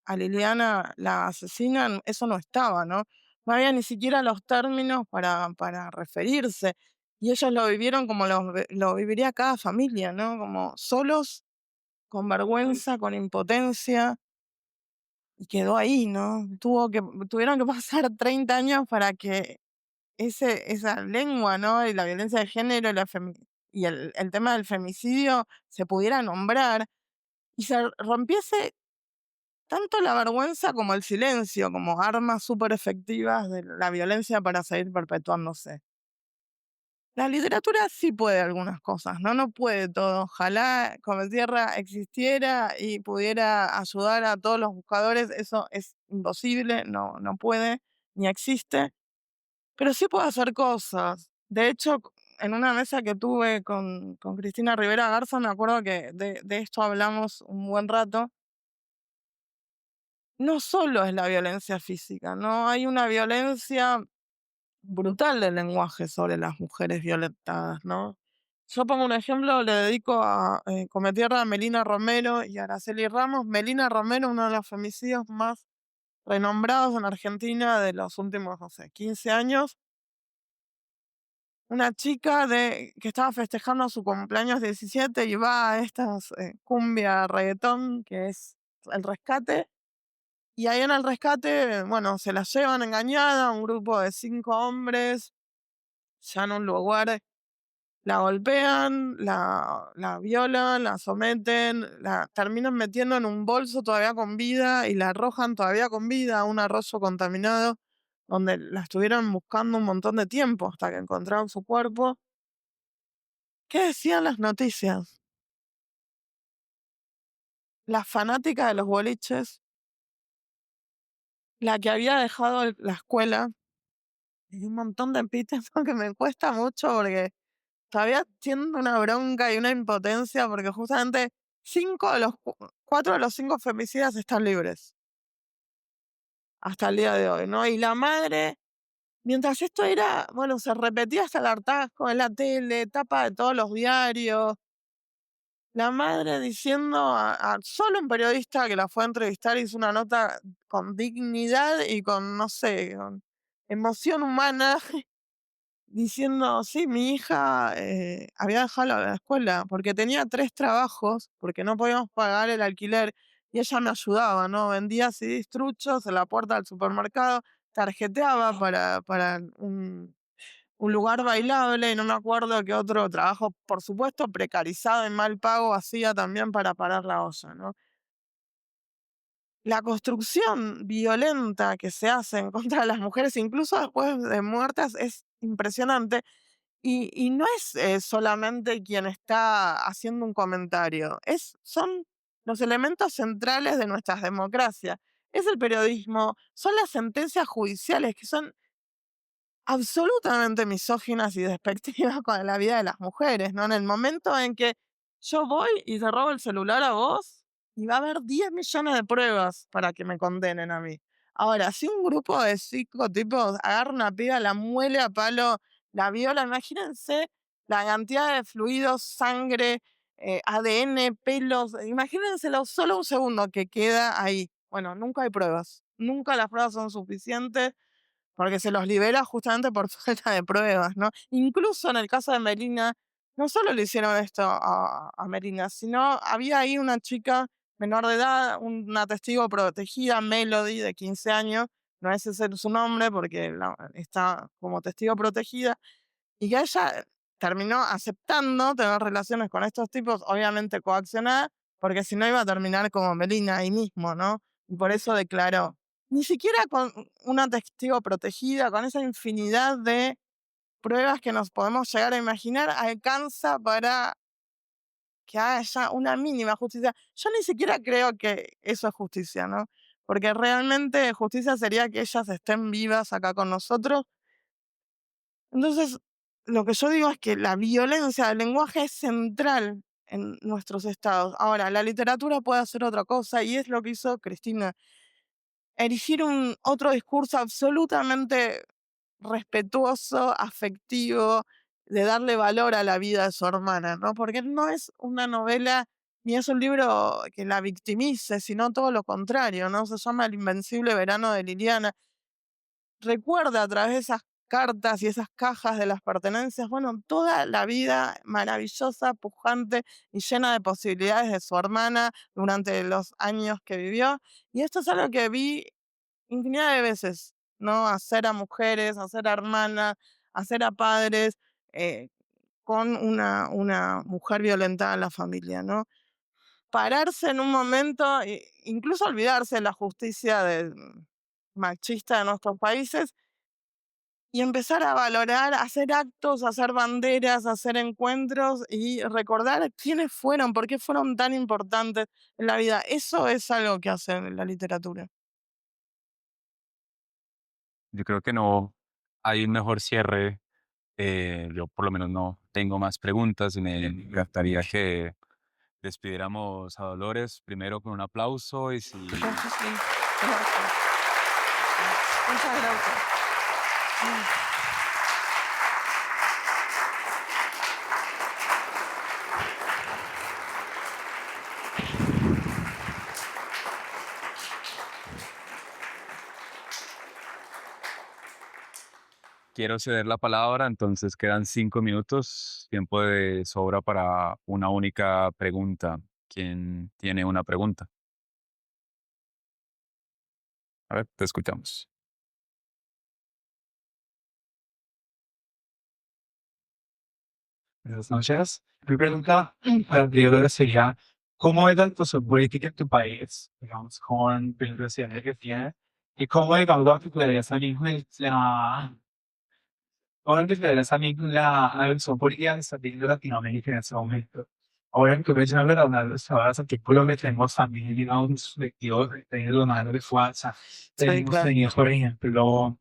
a Liliana la asesinan, eso no estaba, ¿no? No había ni siquiera los términos para referirse. Y ellos lo vivieron como lo viviría cada familia, ¿no? Como solos, con vergüenza, con impotencia, y quedó ahí, ¿no? Tuvieron que pasar 30 años para que esa lengua, ¿no? Y la violencia de género y el tema del femicidio se pudiera nombrar y se rompiese tanto la vergüenza como el silencio, como armas súper efectivas de la violencia para seguir perpetuándose. La literatura sí puede algunas cosas, ¿no? No puede todo. Ojalá Tierra existiera y pudiera ayudar a todos los buscadores. Eso es imposible, no puede, ni existe. Pero sí puede hacer cosas. De hecho, en una mesa que tuve con Cristina Rivera Garza, me acuerdo que de esto hablamos un buen rato. No solo es la violencia física, ¿no? Hay una violencia brutal del lenguaje sobre las mujeres violentadas, ¿no? Yo pongo un ejemplo, le dedico a Cometierra a Melina Romero y a Araceli Ramos. Melina Romero, uno de los femicidios más renombrados en Argentina de los últimos, no sé, 15 años. Una chica que estaba festejando su cumpleaños 17 y va a estas cumbia reggaetón, que es el rescate. Y ahí en el rescate, bueno, se la llevan engañada, un grupo de 5 hombres, ya en un lugar, la golpean, la violan, la someten, la terminan metiendo en un bolso todavía con vida y la arrojan todavía con vida a un arroyo contaminado, donde la estuvieron buscando un montón de tiempo hasta que encontraron su cuerpo. ¿Qué decían las noticias? La fanática de los boliches, la que había dejado la escuela, y un montón de epítetos que me cuesta mucho porque todavía siento una bronca y una impotencia porque justamente 4 de los 5 femicidas están libres hasta el día de hoy, ¿no? Y la madre, mientras esto era, bueno, se repetía hasta el hartazgo en la tele, tapa de todos los diarios, la madre diciendo a solo un periodista que la fue a entrevistar hizo una nota con dignidad y con, no sé, con emoción humana, diciendo, sí, mi hija había dejado la escuela porque tenía 3 trabajos, porque no podíamos pagar el alquiler y ella me ayudaba, ¿no? Vendía CDs truchos en la puerta del supermercado, tarjeteaba para un lugar bailable y no me acuerdo qué otro trabajo, por supuesto, precarizado y mal pago hacía también para parar la olla, ¿no? La construcción violenta que se hace en contra de las mujeres, incluso después de muertas, es impresionante. Y no es solamente quien está haciendo un comentario, son los elementos centrales de nuestras democracias. Es el periodismo, son las sentencias judiciales que son absolutamente misóginas y despectivas con la vida de las mujeres, ¿no? En el momento en que yo voy y te robo el celular a vos, y va a haber 10 millones de pruebas para que me condenen a mí. Ahora, si un grupo de 5 tipos agarra una piba, la muele a palo, la viola, imagínense la cantidad de fluidos, sangre, ADN, pelos, imagínenselo solo un segundo que queda ahí. Bueno, nunca hay pruebas, nunca las pruebas son suficientes porque se los libera justamente por falta de pruebas, ¿no? Incluso en el caso de Melina, no solo le hicieron esto a Melina, sino había ahí una chica menor de edad, una testigo protegida, Melody, de 15 años, no es ese su nombre porque está como testigo protegida, y que ella terminó aceptando tener relaciones con estos tipos, obviamente coaccionada, porque si no iba a terminar como Melina ahí mismo, ¿no? Y por eso declaró. Ni siquiera con una testigo protegida, con esa infinidad de pruebas que nos podemos llegar a imaginar, alcanza para que haya una mínima justicia. Yo ni siquiera creo que eso es justicia, ¿no? Porque realmente justicia sería que ellas estén vivas acá con nosotros. Entonces, lo que yo digo es que la violencia del lenguaje es central en nuestros estados. Ahora, la literatura puede hacer otra cosa y es lo que hizo Cristina. Erigir un otro discurso absolutamente respetuoso, afectivo, de darle valor a la vida de su hermana, ¿no? Porque no es una novela ni es un libro que la victimice, sino todo lo contrario, ¿no? Se llama El invencible verano de Liliana. Recuerda a través de esas cartas y esas cajas de las pertenencias, bueno, toda la vida maravillosa, pujante y llena de posibilidades de su hermana durante los años que vivió. Y esto es algo que vi infinidad de veces, ¿no? Hacer a mujeres, hacer a hermanas, hacer a padres, con una mujer violentada en la familia, ¿no? Pararse en un momento, incluso olvidarse de la justicia machista de nuestros países y empezar a valorar, hacer actos, hacer banderas, hacer encuentros y recordar quiénes fueron, por qué fueron tan importantes en la vida. Eso es algo que hace la literatura. Yo creo que no hay un mejor cierre. Yo por lo menos no tengo más preguntas y me encantaría que despidiéramos a Dolores primero con un aplauso y si Sí, sí. Gracias. Muchas gracias. quiero ceder la palabra, entonces quedan 5 minutos, tiempo de sobra para una única pregunta. ¿Quién tiene una pregunta? A ver, te escuchamos. Buenas noches. Mi pregunta para ti ahora sería, ¿cómo es la actuación política en tu país, digamos, con el presidente que tiene? ¿Y cómo, digamos, articularías también cómo articularías también la actuación política que está teniendo Latinoamérica en este momento? Ahora que mencionas de las nuevas artículos que tenemos también, digamos, colectivos de donadores de fuerza. Sí, Tenemos claro. tenido, por ejemplo,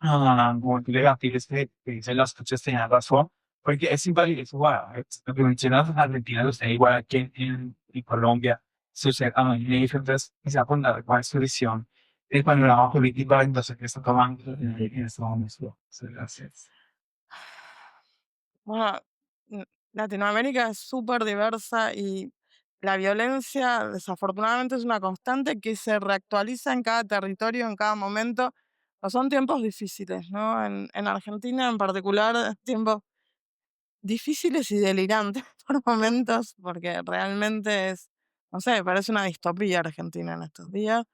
como tú le dices que dicen las coches tenían razón, porque es igual, es igual, lo que mencionas en Argentina, lo sé, igual aquí en Colombia, sucede también en diferentes, quizá con la cual solución el panorama político entonces que está tomando en este momento. Muchas gracias. Bueno, Latinoamérica es súper diversa y la violencia desafortunadamente es una constante que se reactualiza en cada territorio, en cada momento. No son tiempos difíciles, ¿no? En Argentina en particular, tiempos difíciles y delirantes por momentos, porque realmente es, no sé, parece una distopía Argentina en estos días.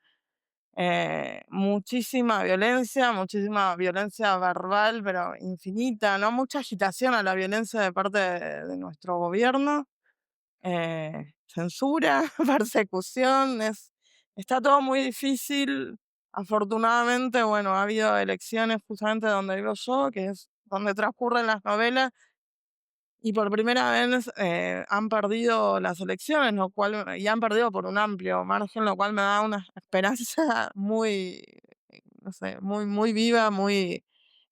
Muchísima violencia verbal, pero infinita, ¿no? Mucha agitación a la violencia de parte de nuestro gobierno, censura, persecución, está todo muy difícil. Afortunadamente, bueno, ha habido elecciones justamente donde vivo yo, que es donde transcurren las novelas, y por primera vez han perdido las elecciones, y han perdido por un amplio margen, lo cual me da una esperanza muy, no sé, muy viva, muy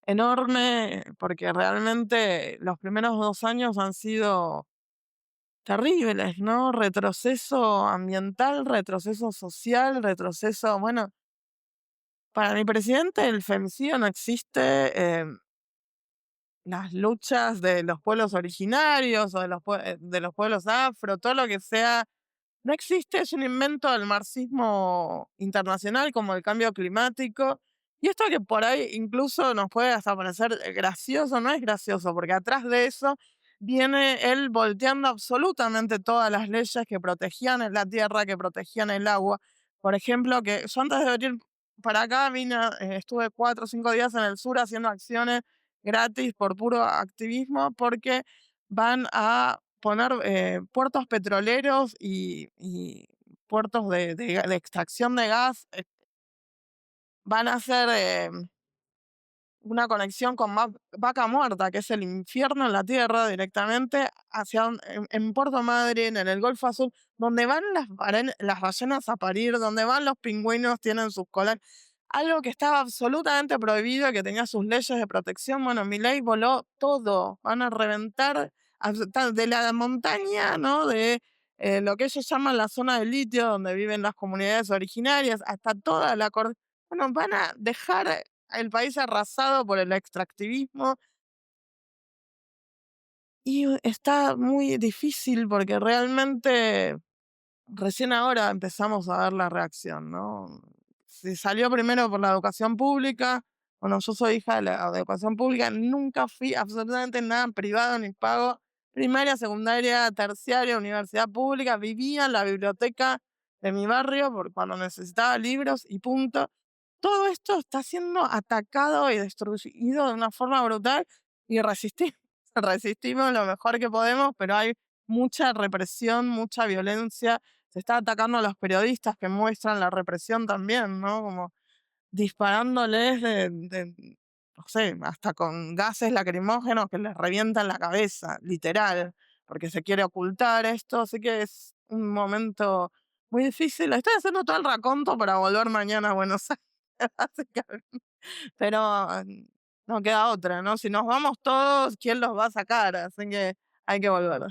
enorme, porque realmente los primeros 2 años han sido terribles, ¿no? Retroceso ambiental, retroceso social, retroceso, bueno, Para mi presidente el femicidio no existe. Las luchas de los pueblos originarios o de los pueblos afro, todo lo que sea, no existe, es un invento del marxismo internacional como el cambio climático. Y esto que por ahí incluso nos puede hasta parecer gracioso, no es gracioso, porque atrás de eso viene él volteando absolutamente todas las leyes que protegían la tierra, que protegían el agua. Por ejemplo, que yo antes de venir para acá estuve 4 o 5 días en el sur haciendo acciones gratis por puro activismo, porque van a poner puertos petroleros y puertos de extracción de gas. Van a hacer una conexión con Vaca Muerta, que es el infierno en la tierra, directamente en Puerto Madryn, en el Golfo Azul, donde van las ballenas a parir, donde van los pingüinos, tienen sus colonias. Algo que estaba absolutamente prohibido, que tenía sus leyes de protección. Bueno, Milei voló todo. Van a reventar de la montaña, ¿no? De lo que ellos llaman la zona de litio, donde viven las comunidades originarias, hasta toda la cordillera. Bueno, van a dejar el país arrasado por el extractivismo. Y está muy difícil porque realmente recién ahora empezamos a ver la reacción, ¿no? Si salió primero por la educación pública, bueno, yo soy hija de la educación pública, nunca fui absolutamente nada privado ni pago, primaria, secundaria, terciaria, universidad pública, vivía en la biblioteca de mi barrio cuando necesitaba libros y punto. Todo esto está siendo atacado y destruido de una forma brutal y resistimos lo mejor que podemos, pero hay mucha represión, mucha violencia. Se está atacando a los periodistas que muestran la represión también, ¿no? Como disparándoles no sé, hasta con gases lacrimógenos que les revientan la cabeza, literal, porque se quiere ocultar esto. Así que es un momento muy difícil. Estoy haciendo todo el raconto para volver mañana a Buenos Aires, básicamente. Pero no queda otra, ¿no? Si nos vamos todos, ¿quién los va a sacar? Así que hay que volver.